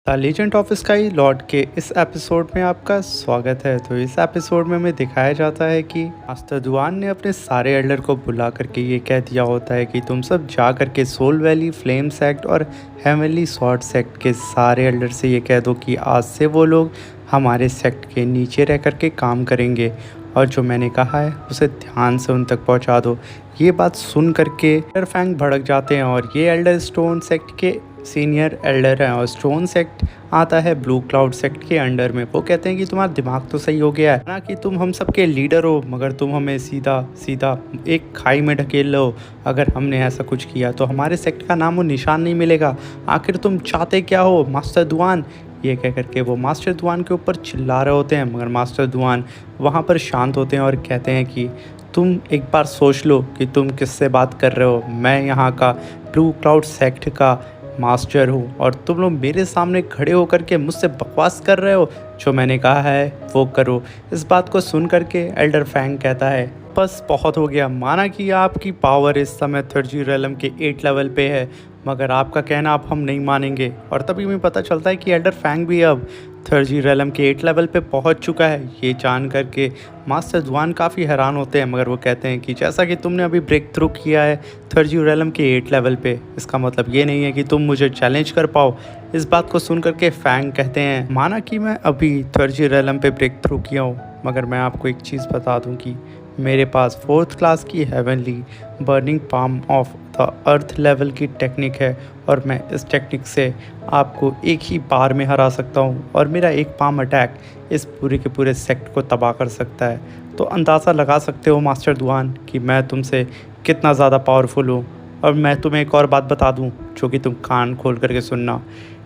The legend of sky Lord के इस episode में आपका स्वागत है। तो इस एपिसोड में हमें दिखाया जाता है कि मास्टर दुआन ने अपने सारे एल्डर को बुला करके ये कह दिया होता है कि तुम सब जा करके सोल वैली, फ्लेम सेक्ट और हेवनली स्वॉर्ड सेक्ट के सारे एल्डर से ये कह दो कि आज से वो लोग हमारे सेक्ट के नीचे रह करके काम करेंगे और जो मैंने कहा है उसे ध्यान से उन तक पहुंचा दो। ये बात सुन करके एल्डर फैंग भड़क जाते हैं और ये एल्डर स्टोन सेक्ट के सीनियर एल्डर हैं और स्टोन सेक्ट आता है ब्लू क्लाउड सेक्ट के अंडर में। वो कहते हैं कि तुम्हारा दिमाग तो सही हो गया है ना, कि तुम हम सबके लीडर हो, मगर तुम हमें सीधा सीधा एक खाई में ढकेल लो। अगर हमने ऐसा कुछ किया तो हमारे सेक्ट का नाम और निशान नहीं मिलेगा। आखिर तुम चाहते क्या हो मास्टर दुआन? ये कह करके वो मास्टर दुआन के ऊपर चिल्ला रहे होते हैं, मगर मास्टर दुआन वहाँ पर शांत होते हैं और कहते हैं कि तुम एक बार सोच लो कि तुम किससे बात कर रहे हो। मैं यहाँ का ब्लू क्लाउड सेक्ट का मास्टर हूँ और तुम लोग मेरे सामने खड़े होकर के मुझसे बकवास कर रहे हो। जो मैंने कहा है वो करो। इस बात को सुन करके एल्डर फैंग कहता है बस बहुत हो गया। माना कि आपकी पावर इस समय थर्जी रेलम के 8 लेवल पे है, मगर आपका कहना अब हम नहीं मानेंगे। और तभी हमें पता चलता है कि एल्डर फैंग भी अब थर्जी रेलम के 8 लेवल पे पहुंच चुका है। ये जान करके मास्टर दुआन काफ़ी हैरान होते हैं, मगर वो कहते हैं कि जैसा कि तुमने अभी ब्रेक थ्रू किया है थर्जी रेलम के 8 लेवल पे, इसका मतलब ये नहीं है कि तुम मुझे चैलेंज कर पाओ। इस बात को सुन करके फैंग कहते हैं माना कि मैं अभी थर्जी रेलम पे ब्रेक थ्रू किया हूँ, मगर मैं आपको एक चीज़ बता दूँ कि मेरे पास 4th क्लास की heavenly burning palm of the earth level की टेक्निक है और मैं इस टेक्निक से आपको एक ही बार में हरा सकता हूँ और मेरा एक पाम अटैक इस पूरे के पूरे सेक्ट को तबाह कर सकता है। तो अंदाज़ा लगा सकते हो मास्टर दुआन कि मैं तुमसे कितना ज़्यादा पावरफुल हूँ। और मैं तुम्हें एक और बात बता दूँ जो कि तुम कान खोल करके सुनना।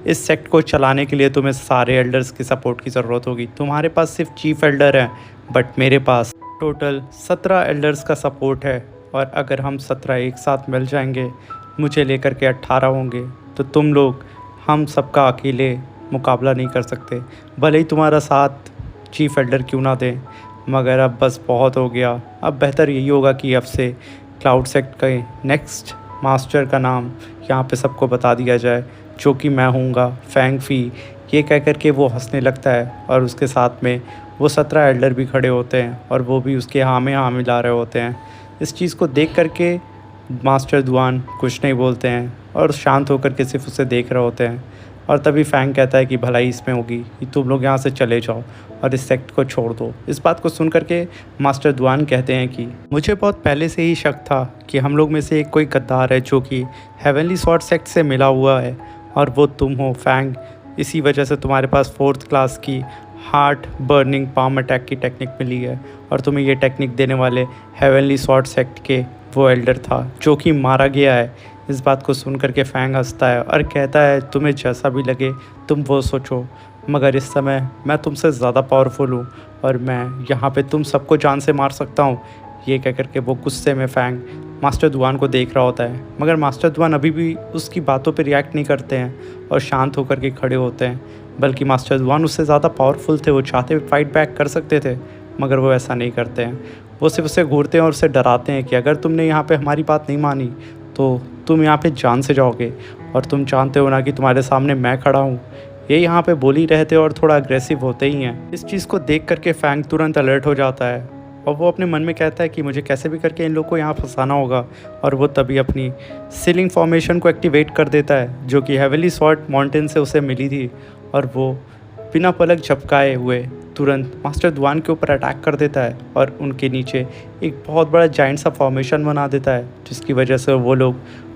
इस सेक्ट को चलाने के लिए तुम्हें सारे एल्डर्स की सपोर्ट की ज़रूरत होगी। तुम्हारे पास सिर्फ चीफ एल्डर हैं, बट मेरे पास टोटल 17 एल्डर्स का सपोर्ट है और अगर हम 17 एक साथ मिल जाएंगे, मुझे लेकर के 18 होंगे, तो तुम लोग हम सबका अकेले मुकाबला नहीं कर सकते। भले ही तुम्हारा साथ चीफ एल्डर क्यों ना दें, मगर अब बस बहुत हो गया। अब बेहतर यही होगा कि अब से क्लाउड सेक्ट के नेक्स्ट मास्टर का नाम यहाँ पे सबको बता दिया जाए, जो कि मैं हूँगा फैंग फी। ये कह कर के वो हंसने लगता है और उसके साथ में वो 17 एल्डर भी खड़े होते हैं और वो भी उसके हाँ में हाँ मिला रहे होते हैं। इस चीज़ को देख कर के मास्टर दुआन कुछ नहीं बोलते हैं और शांत होकर के सिर्फ उसे देख रहे होते हैं। और तभी फैंग कहता है कि भलाई इसमें होगी कि तुम लोग यहाँ से चले जाओ और इस सेक्ट को छोड़ दो। इस बात को सुन करके मास्टर दुआन कहते हैं कि मुझे बहुत पहले से ही शक था कि हम लोग में से एक कोई गद्दार है जो कि हेवनली स्वॉर्ड सेक्ट से मिला हुआ है और वो तुम हो फैंग। इसी वजह से तुम्हारे पास 4th क्लास की हार्ट बर्निंग पाम अटैक की टेक्निक मिली है और तुम्हें ये टेक्निक देने वाले हेवनली स्वॉर्ड सेक्ट के वो एल्डर था जो कि मारा गया है। इस बात को सुन करके फैंग हंसता है और कहता है तुम्हें जैसा भी लगे तुम वो सोचो, मगर इस समय मैं तुमसे ज़्यादा पावरफुल हूँ और मैं यहाँ पे तुम सबको जान से मार सकता हूँ। ये कह करके वो गुस्से में फैंग मास्टर दुआन को देख रहा होता है, मगर मास्टर दुआन अभी भी उसकी बातों पर रिएक्ट नहीं करते हैं और शांत होकर के खड़े होते हैं। बल्कि मास्टर दुआन उससे ज़्यादा पावरफुल थे, वो चाहते फाइट बैक कर सकते थे, मगर वो ऐसा नहीं करते हैं। वो सिर्फ उसे घूरते हैं और उसे डराते हैं कि अगर तुमने यहाँ पे हमारी बात नहीं मानी तो तुम यहाँ पे जान से जाओगे और तुम जानते हो ना कि तुम्हारे सामने मैं खड़ा हूँ। ये यहाँ पे बोल ही रहते और थोड़ा अग्रेसिव होते ही हैं। इस चीज़ को देख करके फैंग तुरंत अलर्ट हो जाता है और वो अपने मन में कहता है कि मुझे कैसे भी करके इन लोग को यहाँ फंसाना होगा। और वो तभी अपनी सीलिंग फॉर्मेशन को एक्टिवेट कर देता है जो कि हेवनली स्वॉर्ड माउंटेन से उसे मिली थी और वो बिना पलक झपकाए हुए तुरंत मास्टर दुआन के ऊपर अटैक कर देता है और उनके नीचे एक बहुत बड़ा जाइंट सा फॉर्मेशन बना देता है, जिसकी वजह से वो लोग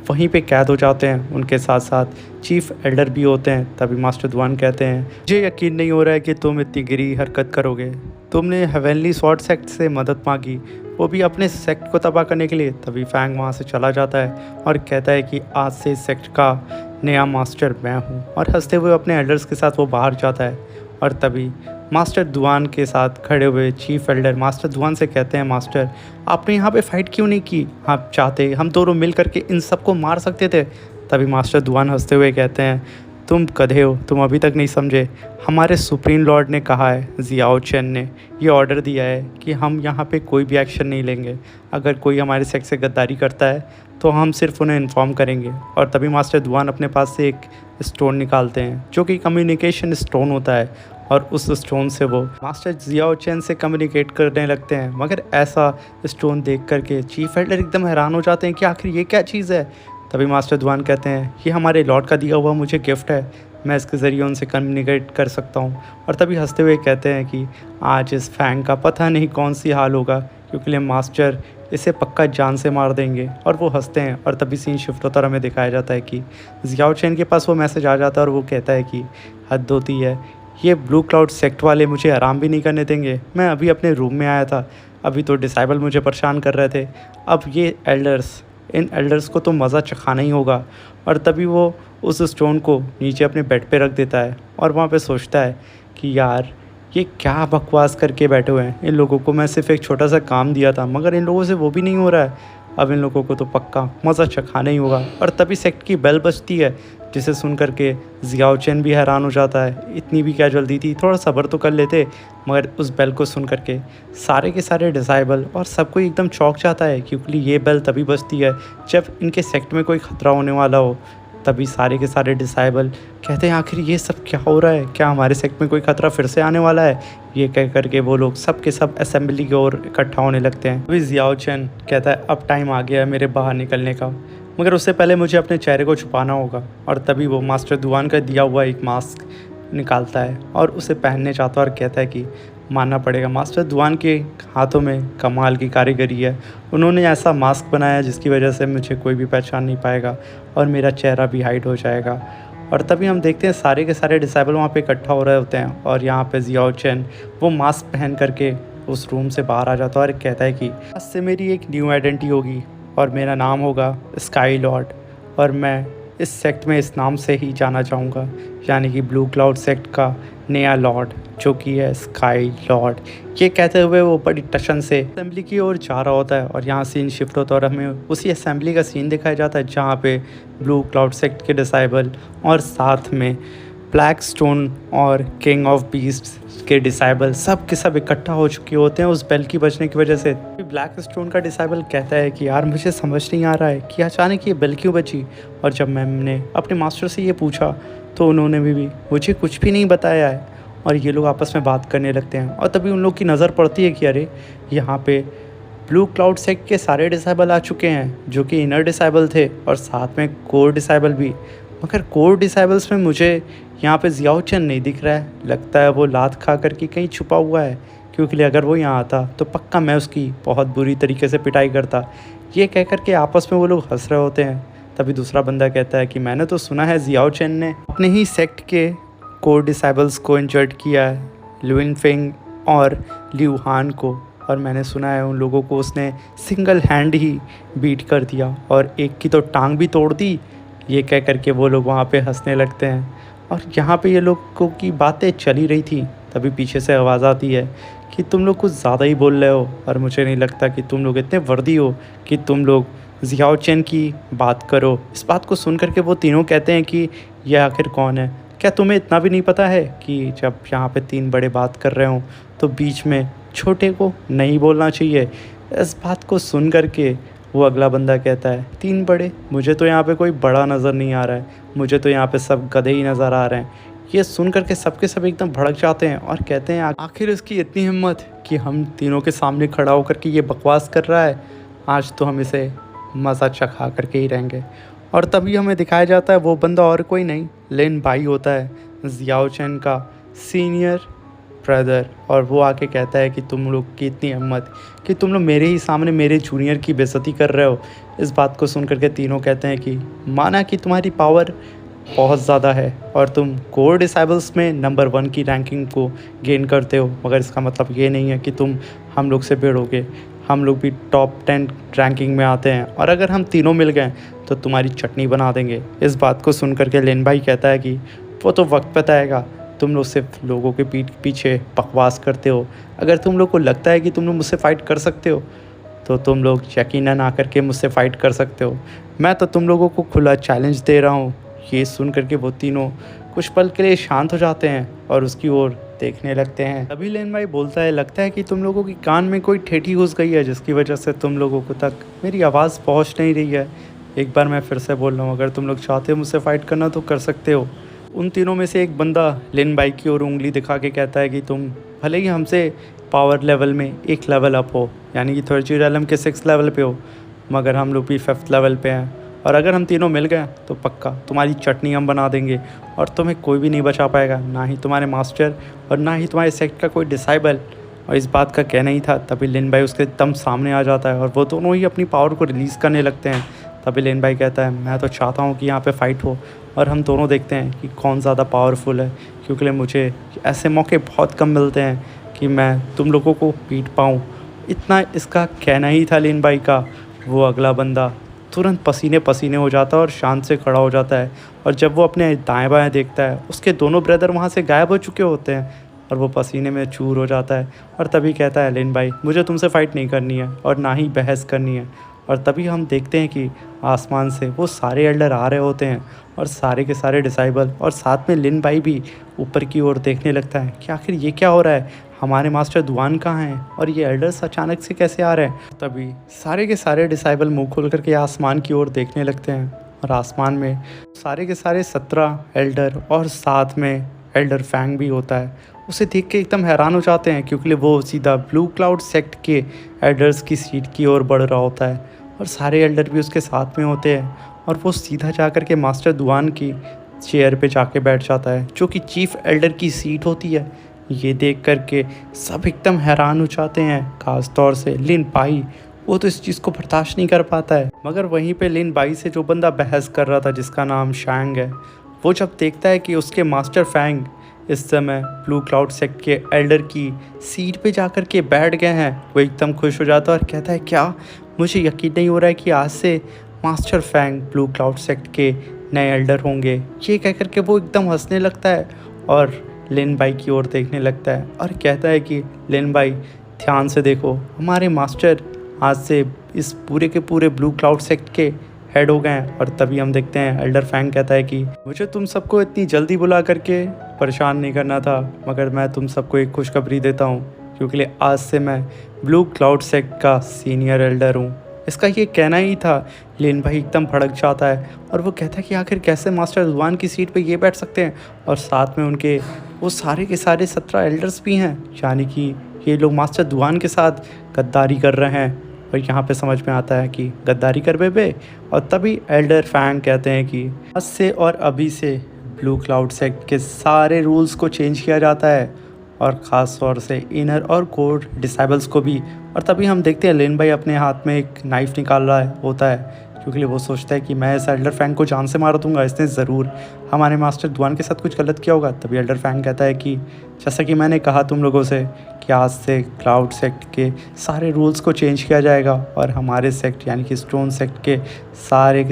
वहीं पे कैद हो जाते हैं। उनके साथ साथ चीफ एल्डर भी होते हैं। तभी मास्टर दुआन कहते हैं मुझे यकीन नहीं हो रहा है कि तुम इतनी गिरी हरकत करोगे। तुमने हेवनली स्वॉर्ड सेक्ट से मदद मांगी, वो भी अपने सेक्ट को तबाह करने के लिए। तभी फैंग वहाँ से चला जाता है और कहता है कि आज से इस सेक्ट का नया मास्टर मैं हूँ, और हंसते हुए अपने एल्डर्स के साथ वो बाहर जाता है। और तभी मास्टर दुआन के साथ खड़े हुए चीफ एल्डर मास्टर दुआन से कहते हैं मास्टर आपने यहाँ पे फाइट क्यों नहीं की? आप चाहते हम दोनों मिल करके इन सबको मार सकते थे। तभी मास्टर दुआन हंसते हुए कहते हैं तुम गधे हो, तुम अभी तक नहीं समझे। हमारे सुप्रीम लॉर्ड ने कहा है, ज़ियाओ चेन ने ये ऑर्डर दिया है कि हम यहाँ पे कोई भी एक्शन नहीं लेंगे। अगर कोई हमारे सेक्ट से गद्दारी करता है तो हम सिर्फ उन्हें इन्फॉर्म करेंगे। और तभी मास्टर दुआन अपने पास से एक स्टोन निकालते हैं जो कि कम्युनिकेशन स्टोन होता है, और उस स्टोन से वो मास्टर ज़ियाओ चेन से कम्युनिकेट करने लगते हैं। मगर ऐसा स्टोन देख करके चीफ एल्डर एकदम हैरान हो जाते हैं कि आखिर ये क्या चीज़ है। तभी मास्टर दुआन कहते हैं ये हमारे लॉर्ड का दिया हुआ मुझे गिफ्ट है, मैं इसके ज़रिए उनसे कम्युनिकेट कर सकता हूँ। और तभी हंसते हुए कहते हैं कि आज इस फैंग का पता नहीं कौन सी हाल होगा, क्योंकि मास्टर इसे पक्का जान से मार देंगे। और वो हंसते हैं और तभी सीन शिफ्ट होता और हमें दिखाया जाता है कि ज़ियाओ चेन के पास वो मैसेज आ जाता है और वो कहता है कि हद होती है, ये ब्लू क्लाउड सेक्ट वाले मुझे आराम भी नहीं करने देंगे। मैं अभी अपने रूम में आया था, अभी तो डिसेबल मुझे परेशान कर रहे थे, अब ये एल्डर्स, इन एल्डर्स को तो मज़ा चखाना ही होगा। और तभी वो उस स्टोन को नीचे अपने बेड पे रख देता है और वहाँ पे सोचता है कि यार ये क्या बकवास करके बैठे हुए हैं, इन लोगों को मैं सिर्फ एक छोटा सा काम दिया था मगर इन लोगों से वो भी नहीं हो रहा है। अब इन लोगों को तो पक्का मज़ा चखाना ही होगा। और तभी सेक्ट की बेल बजती है, जिसे सुन करके ज़ियाओ चेन भी हैरान हो जाता है, इतनी भी क्या जल्दी थी, थोड़ा सब्र तो कर लेते। मगर उस बेल को सुन करके सारे के सारे डिसाइबल और सब कोई एकदम चौंक जाता है, क्योंकि ये बेल तभी बजती है जब इनके सेक्ट में कोई ख़तरा होने वाला हो। तभी सारे के सारे डिसाइबल कहते हैं आखिर ये सब क्या हो रहा है, क्या हमारे सेक्ट में कोई ख़तरा फिर से आने वाला है। ये कह करके वो लोग सब के सब असेंबली की ओर इकट्ठा होने लगते हैं। अभी ज़ियाओ चेन कहता है अब टाइम आ गया है मेरे बाहर निकलने का, मगर उससे पहले मुझे अपने चेहरे को छुपाना होगा। और तभी वो मास्टर दुआन का दिया हुआ एक मास्क निकालता है और उसे पहनने चाहता है और कहता है कि मानना पड़ेगा मास्टर दुआन के हाथों में कमाल की कारीगरी है। उन्होंने ऐसा मास्क बनाया जिसकी वजह से मुझे कोई भी पहचान नहीं पाएगा और मेरा चेहरा भी हाइड हो जाएगा। और तभी हम देखते हैं सारे के सारे डिसाइबल वहाँ पे इकट्ठा हो रहे होते हैं और यहाँ पे ज़ियाओ चेन वो मास्क पहन करके उस रूम से बाहर आ जाता है और कहता है कि आज से मेरी एक न्यू आइडेंटिटी होगी और मेरा नाम होगा स्काई लॉर्ड, और मैं इस सेक्ट में इस नाम से ही जाना चाहूँगा, यानी कि ब्लू क्लाउड सेक्ट का नया लॉर्ड जो कि है स्काई लॉर्ड। ये कहते हुए वो बड़ी टशन से असेंबली की ओर जा रहा होता है और यहाँ सीन शिफ्ट होता है और हमें उसी असेंबली का सीन दिखाया जाता है जहाँ पे ब्लू क्लाउड सेक्ट के डिसाइबल और साथ में ब्लैक स्टोन और किंग ऑफ बीस्ट्स के डिसाइबल सब के सब इकट्ठा हो चुके होते हैं उस बेल की बजने की वजह से। ब्लैक स्टोन का डिसाइबल कहता है कि यार मुझे समझ नहीं आ रहा है कि अचानक ये बेल क्यों बची। और जब मैंने अपने मास्टर से ये पूछा तो उन्होंने भी मुझे कुछ भी नहीं बताया है। और ये लोग आपस में बात करने लगते हैं और तभी उन लोग की नज़र पड़ती है कि अरे यहाँ पे ब्लू क्लाउड सेक्ट के सारे डिसाइबल आ चुके हैं जो कि इनर डिसाइबल थे और साथ में कोर डिसाइबल भी। मगर कोर डिसाइबल्स में मुझे यहाँ पे ज़ियाओ चेन नहीं दिख रहा है, लगता है वो लात खा कर के कहीं छुपा हुआ है, क्योंकि अगर वो यहाँ आता तो पक्का मैं उसकी बहुत बुरी तरीके से पिटाई करता। ये कह कर के आपस में वो लोग हंस रहे होते हैं। तभी दूसरा बंदा कहता है कि मैंने तो सुना है ज़ियाओ चेन ने अपने ही सेक्ट के कोर डिसाइबल्स को इंजर्ड किया है, लुइन फेंग और लिू हान को, और मैंने सुना है उन लोगों को उसने सिंगल हैंड ही बीट कर दिया और एक की तो टांग भी तोड़ दी। ये कह कर के वो लोग वहाँ पे हंसने लगते हैं और यहाँ पे ये लोगों की बातें चली रही थी। तभी पीछे से आवाज़ आती है कि तुम लोग कुछ ज़्यादा ही बोल रहे हो और मुझे नहीं लगता कि तुम लोग इतने वर्दी हो कि तुम लोग ज़ियाओ चेन की बात करो। इस बात को सुन करके वो तीनों कहते हैं कि यह आखिर कौन है, क्या तुम्हें इतना भी नहीं पता है कि जब यहाँ पे तीन बड़े बात कर रहे हों तो बीच में छोटे को नहीं बोलना चाहिए। इस बात को सुन करके वो अगला बंदा कहता है तीन बड़े, मुझे तो यहाँ पे कोई बड़ा नज़र नहीं आ रहा है, मुझे तो यहाँ पे सब गधे ही नज़र आ रहे हैं। ये सुन करके सबके सब एकदम भड़क जाते हैं और कहते हैं आखिर इसकी इतनी हिम्मत कि हम तीनों के सामने खड़ा होकर के ये बकवास कर रहा है, आज तो हम इसे मज़ा चखा करके ही रहेंगे। और तभी हमें दिखाया जाता है वो बंदा और कोई नहीं लिन बाई होता है, ज़ियाओ चेन का सीनियर ब्रदर। और वो आके कहता है कि तुम लोग की इतनी हिम्मत कि तुम लोग मेरे ही सामने मेरे जूनियर की बेइज्जती कर रहे हो। इस बात को सुन करके तीनों कहते हैं कि माना कि तुम्हारी पावर बहुत ज़्यादा है और तुम कोर डिसाइबल्स में नंबर 1 की रैंकिंग को गेन करते हो, मगर इसका मतलब ये नहीं है कि तुम हम लोग से भिड़ोगे। हम लोग भी टॉप 10 रैंकिंग में आते हैं और अगर हम तीनों मिल गए तो तुम्हारी चटनी बना देंगे। इस बात को सुन करके लिन भाई कहता है कि वो तो वक्त बताएगा, तुम लोग सिर्फ लोगों के पीठ पीछे बकवास करते हो। अगर तुम लोग को लगता है कि तुम लोग मुझसे फ़ाइट कर सकते हो तो तुम लोग यकीनन आकर के मुझसे फ़ाइट कर सकते हो। मैं तो तुम लोगों को खुला चैलेंज दे रहा हूँ, ये सुन कर के वो तीनों कुछ पल के लिए शांत हो जाते हैं और उसकी ओर देखने लगते हैं। तभी लेन भाई बोलता है, लगता है कि तुम लोगों की कान में कोई ठेठी घुस गई है, जिसकी वजह से तुम लोगों को तक मेरी आवाज़ पहुंच नहीं रही है। एक बार मैं फिर से बोल रहा हूँ, अगर तुम लोग चाहते हो मुझसे फ़ाइट करना तो कर सकते हो। उन तीनों में से एक बंदा लेन भाई की ओर उंगली दिखा के कहता है कि तुम भले ही हमसे पावर लेवल में एक लेवल अप हो, यानी कि थर्ची रेलम के 6 लेवल पे हो, मगर हम लोग भी 5th लेवल पे हैं। और अगर हम तीनों मिल गए तो पक्का तुम्हारी चटनी हम बना देंगे और तुम्हें कोई भी नहीं बचा पाएगा, ना ही तुम्हारे मास्टर और ना ही तुम्हारे सेक्ट का कोई डिसाइबल। और इस बात का कहना ही था, तभी लिन भाई उसके एकदम सामने आ जाता है और वो दोनों ही अपनी पावर को रिलीज़ करने लगते हैं। तभी लिन भाई कहता है, मैं तो चाहता हूँ कि यहाँ पे फ़ाइट हो और हम दोनों देखते हैं कि कौन ज़्यादा पावरफुल है, क्योंकि मुझे ऐसे मौके बहुत कम मिलते हैं कि मैं तुम लोगों को पीट पाऊँ। इतना इसका कहना ही था लिन भाई का। वो अगला बंदा तुरंत पसीने पसीने हो जाता है और शांत से खड़ा हो जाता है। और जब वो अपने दाएं बाएं देखता है, उसके दोनों ब्रदर वहाँ से गायब हो चुके होते हैं और वो पसीने में चूर हो जाता है। और तभी कहता है, लिन भाई मुझे तुमसे फ़ाइट नहीं करनी है और ना ही बहस करनी है। और तभी हम देखते हैं कि आसमान से वो सारे एल्डर आ रहे होते हैं और सारे के सारे डिसाइबल, और साथ में लिन भाई भी ऊपर की ओर देखने लगता है कि आखिर ये क्या हो रहा है, हमारे मास्टर दुआन कहाँ हैं और ये एल्डर्स अचानक से कैसे आ रहे हैं। तभी सारे के सारे डिसाइबल मुंह खोल करके आसमान की ओर देखने लगते हैं और आसमान में सारे के सारे 17 एल्डर और साथ में एल्डर फैंग भी होता है। उसे देख के एकदम हैरान हो जाते हैं, क्योंकि वो सीधा ब्लू क्लाउड सेक्ट के एल्डर्स की सीट की ओर बढ़ रहा होता है और सारे एल्डर भी उसके साथ में होते हैं। और वो सीधा जा कर के मास्टर दुआन की चेयर पे जाके बैठ जाता है, जो कि चीफ एल्डर की सीट होती है। ये देख कर के सब एकदम हैरान हो जाते हैं, खास तौर से लिन बाई। वो तो इस चीज़ को बर्दाश्त नहीं कर पाता है। मगर वहीं पे लिन बाई से जो बंदा बहस कर रहा था, जिसका नाम शैंग है, वो जब देखता है कि उसके मास्टर फैंग इस समय ब्लू क्लाउड सेक्ट के एल्डर की सीट पे जाकर के बैठ गए हैं, वो एकदम खुश हो जाता है और कहता है, क्या मुझे यकीन नहीं हो रहा है कि आज से master Fang blue cloud sect के नए एल्डर होंगे। ये कह कर के वो एकदम हंसने लगता है और लिन बाई की ओर देखने लगता है और कहता है कि लिन बाई ध्यान से देखो, हमारे मास्टर आज से इस पूरे के पूरे ब्लू क्लाउड सेक्ट के हेड हो गए हैं। और तभी हम देखते हैं एल्डर फैंग कहता है कि मुझे तुम सबको इतनी जल्दी बुला करके परेशान नहीं करना था, मगर मैं तुम सबको एक खुशखबरी देता हूँ, क्योंकि आज से मैं ब्लू क्लाउड सेक्ट का सीनियर एल्डर हूँ। इसका ये कहना ही था। लिन भाई एकदम भड़क जाता है और वो कहता है कि आखिर कैसे मास्टर जुआन की सीट पे ये बैठ सकते हैं, और साथ में उनके वो सारे के सारे 17 एल्डर्स भी हैं, यानी कि ये लोग मास्टर दुआन के साथ गद्दारी कर रहे हैं। और यहाँ पे समझ में आता है कि गद्दारी कर बे। और तभी एल्डर फैंग कहते हैं कि आज से और अभी से ब्लू क्लाउड सेक्ट के सारे रूल्स को चेंज किया जाता है, और ख़ास तौर से इनर और कोर डिसाइबल्स को भी। और तभी हम देखते हैं लिन भाई अपने हाथ में एक नाइफ़ निकाल रहा होता है, क्योंकि वो सोचता है कि मैं इस एल्डर फैंग को जान से मार दूंगा, इसने ज़रूर हमारे मास्टर दुआन के साथ कुछ गलत किया होगा। तभी एल्डर फैंग कहता है कि जैसा कि मैंने कहा तुम लोगों से कि आज से क्लाउड सेक्ट के सारे रूल्स को चेंज किया जाएगा, और हमारे सेक्ट यानी कि स्टोन सेक्ट के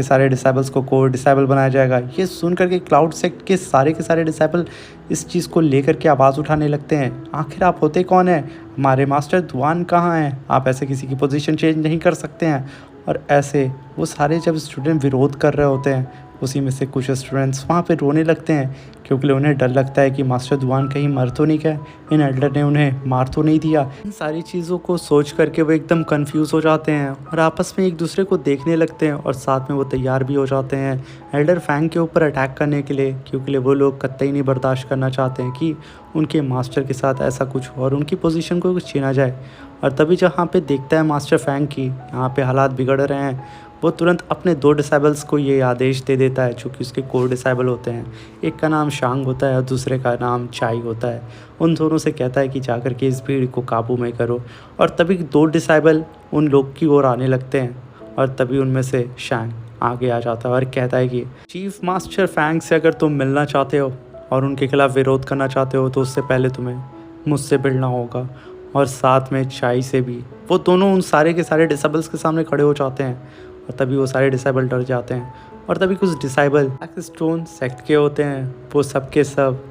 सारे डिसाइबल्स को कोर डिसाइबल बनाया जाएगा। ये सुन करके क्लाउड सेक्ट के सारे डिसाइबल इस चीज़ को लेकर के आवाज़ उठाने लगते हैं, आखिर आप होते कौन हैं, हमारे मास्टर दुआन कहाँ हैं, आप ऐसे किसी की पोजीशन चेंज नहीं कर सकते हैं। और ऐसे वो सारे जब स्टूडेंट विरोध कर रहे होते हैं, उसी में से कुछ स्टूडेंट्स वहाँ पे रोने लगते हैं, क्योंकि उन्हें डर लगता है कि मास्टर दुआन कहीं मर तो नहीं गए, इन एल्डर ने उन्हें मार तो नहीं दिया। इन सारी चीज़ों को सोच करके वो एकदम कंफ्यूज हो जाते हैं और आपस में एक दूसरे को देखने लगते हैं, और साथ में वो तैयार भी हो जाते हैं एल्डर फैंग के ऊपर अटैक करने के लिए, क्योंकि वो लोग कतई नहीं बर्दाश्त करना चाहते हैं कि उनके मास्टर के साथ ऐसा कुछ हो और उनकी पोजीशन को कुछ छीना जाए। और तभी जहाँ पे देखता है मास्टर फैंग की यहाँ पे हालात बिगड़ रहे हैं, वो तुरंत अपने 2 डिसाइबल्स को ये आदेश दे देता है, जो कि उसके कोर डिसाइबल होते हैं। एक का नाम शांग होता है और दूसरे का नाम चाई होता है। उन दोनों से कहता है कि जाकर के इस भीड़ को काबू में करो। और तभी 2 डिसाइबल उन लोग की ओर आने लगते हैं, और तभी उनमें से शैंग आगे आ जाता है और कहता है कि चीफ मास्टर फैंग से अगर तुम मिलना चाहते हो और उनके खिलाफ़ विरोध करना चाहते हो, तो उससे पहले तुम्हें मुझसे मिलना होगा, और साथ में चाई से भी। वो दोनों उन सारे के सारे डिसाइबल्स के सामने खड़े हो जाते हैं, और तभी वो सारे डिसाइबल डर जाते हैं। और तभी कुछ डिसाइबल स्टोन सेक्ट के होते हैं, वो सब के सब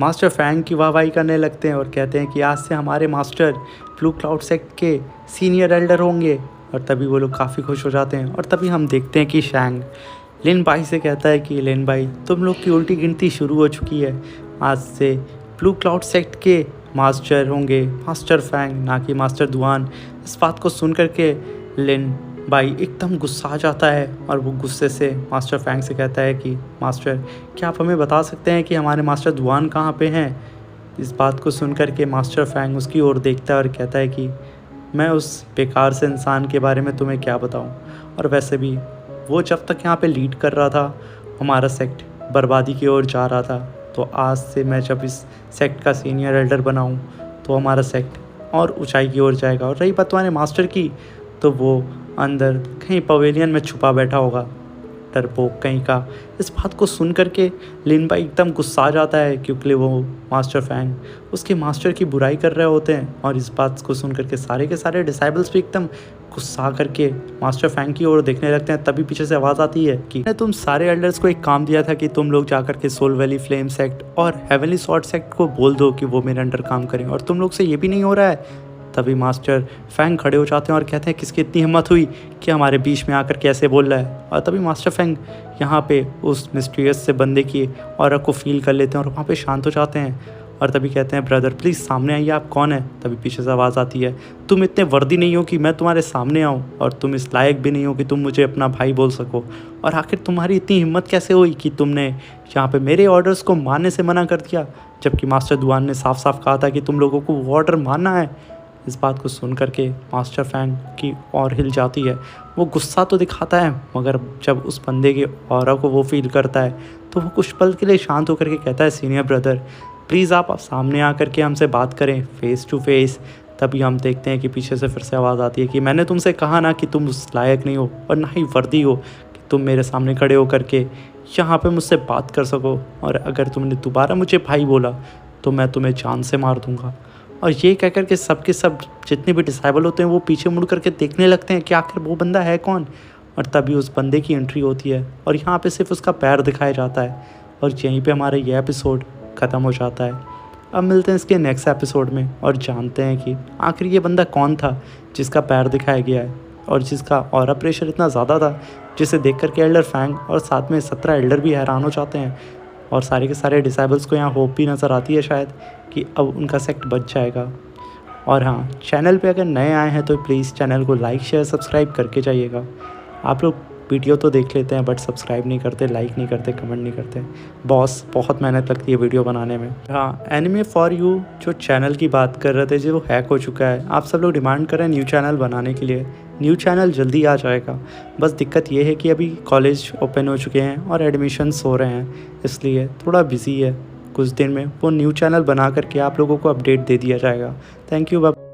मास्टर फैंग की वाहवाही करने लगते हैं और कहते हैं कि आज से हमारे मास्टर ब्लू क्लाउड सेक्ट के सीनियर एल्डर होंगे। और तभी वो लोग काफ़ी खुश हो जाते हैं। और तभी हम देखते हैं कि शैंग लिन भाई से कहता है कि लिन भाई तुम लोग की उल्टी गिनती शुरू हो चुकी है। आज से ब्लू क्लाउड सेक्ट के मास्टर होंगे मास्टर फैंग, ना कि मास्टर दुआन। इस बात को सुन कर के लिन भाई एकदम गुस्सा आ जाता है और वो गुस्से से मास्टर फैंग से कहता है कि मास्टर, क्या आप हमें बता सकते हैं कि हमारे मास्टर दुआन कहाँ पे हैं? इस बात को सुन कर के मास्टर फैंग उसकी ओर देखता है और कहता है कि मैं उस बेकार से इंसान के बारे में तुम्हें क्या बताऊं, और वैसे भी वो जब तक यहाँ पे लीड कर रहा था हमारा सेक्ट बर्बादी की ओर जा रहा था, तो आज से मैं जब इस सेक्ट का सीनियर एल्डर बनाऊं तो हमारा सेक्ट और ऊंचाई की ओर जाएगा। और रही बात तुम्हारे मास्टर की, तो वो अंदर कहीं पवेलियन में छुपा बैठा होगा, डरपोक कहीं का। इस बात को सुन कर के लिन भाई एकदम गुस्सा आ जाता है, क्योंकि वो मास्टर फैंग उसके मास्टर की बुराई कर रहे होते हैं। और इस बात को सुन कर के सारे के सारे डिसाइबल्स भी एकदम गुस्सा करके मास्टर फैंग की ओर देखने लगते हैं। तभी पीछे से आवाज़ आती है कि मैंने तुम सारे एल्डर्स को एक काम दिया था कि तुम लोग जाकर के सोल वैली फ्लेम सेक्ट और हेवनली स्वॉर्ड सेक्ट को बोल दो कि वो मेरे अंडर काम करें, और तुम लोग से ये भी नहीं हो रहा है। तभी मास्टर फैंग खड़े हो जाते हैं और कहते हैं किसकी इतनी हिम्मत हुई कि हमारे बीच में आकर के ऐसे बोल रहा है। और तभी मास्टर फैंग यहाँ पे उस मिस्टीरियस से बंदे की ऑरा को फील कर लेते हैं और वहाँ पे शांत हो जाते हैं। और तभी कहते हैं ब्रदर प्लीज़ सामने आइए, आप कौन है? तभी पीछे से आवाज़ आती है, तुम इतने वर्दी नहीं हो कि मैं तुम्हारे सामने आऊँ, और तुम इस लायक भी नहीं हो कि तुम मुझे अपना भाई बोल सको। और आखिर तुम्हारी इतनी हिम्मत कैसे हुई कि तुमने यहाँ पे मेरे ऑर्डर्स को मानने से मना कर दिया, जबकि मास्टर दुआन ने साफ साफ कहा था कि तुम लोगों को वो ऑर्डर मानना है। इस बात को सुन कर के मास्टर फैंग की और हिल जाती है। वो गुस्सा तो दिखाता है, मगर जब उस बंदे की ऑरा को वो फील करता है तो वो कुछ पल के लिए शांत होकर के कहता है सीनियर ब्रदर प्लीज़ आप सामने आकर के हमसे बात करें फेस टू फेस। तभी हम देखते हैं कि पीछे से फिर से आवाज़ आती है कि मैंने तुमसे कहा ना कि तुम उस लायक नहीं हो और ना ही वर्दी हो कि तुम मेरे सामने खड़े होकर के यहाँ पे मुझसे बात कर सको, और अगर तुमने दोबारा मुझे भाई बोला तो मैं तुम्हें जान से मार दूँगा। और ये कह कर के सब के सब जितने भी डिसाइबल होते हैं वो पीछे मुड़ करके देखने लगते हैं कि आखिर वो बंदा है कौन। और तभी उस बंदे की एंट्री होती है और यहाँ पे सिर्फ उसका पैर दिखाया जाता है, और यहीं पे हमारा ये एपिसोड ख़त्म हो जाता है। अब मिलते हैं इसके नेक्स्ट एपिसोड में और जानते हैं कि आखिर ये बंदा कौन था जिसका पैर दिखाया गया है और जिसका ऑरा प्रेशर इतना ज़्यादा था, जिसे देख कर के एल्डर फैंग और साथ में 17 एल्डर भी हैरान हो जाते हैं। और सारे के सारे डिसाइबल्स को यहाँ होप भी नज़र आती है शायद कि अब उनका सेक्ट बच जाएगा। और हाँ, चैनल पे अगर नए आए हैं तो प्लीज़ चैनल को लाइक शेयर सब्सक्राइब करके जाइएगा। आप लोग वीडियो तो देख लेते हैं बट सब्सक्राइब नहीं करते, लाइक नहीं करते, कमेंट नहीं करते। बॉस बहुत मेहनत लगती है वीडियो बनाने में। हाँ, एनिमे फॉर यू जो चैनल की बात कर रहे थे जो हैक हो चुका है, आप सब लोग डिमांड कर रहे हैं न्यू चैनल बनाने के लिए। न्यू चैनल जल्दी आ जाएगा, बस दिक्कत ये है कि अभी कॉलेज ओपन हो चुके हैं और एडमिशन्स हो रहे हैं, इसलिए थोड़ा बिजी है। कुछ दिन में वो न्यू चैनल बना करके आप लोगों को अपडेट दे दिया जाएगा। Thank you.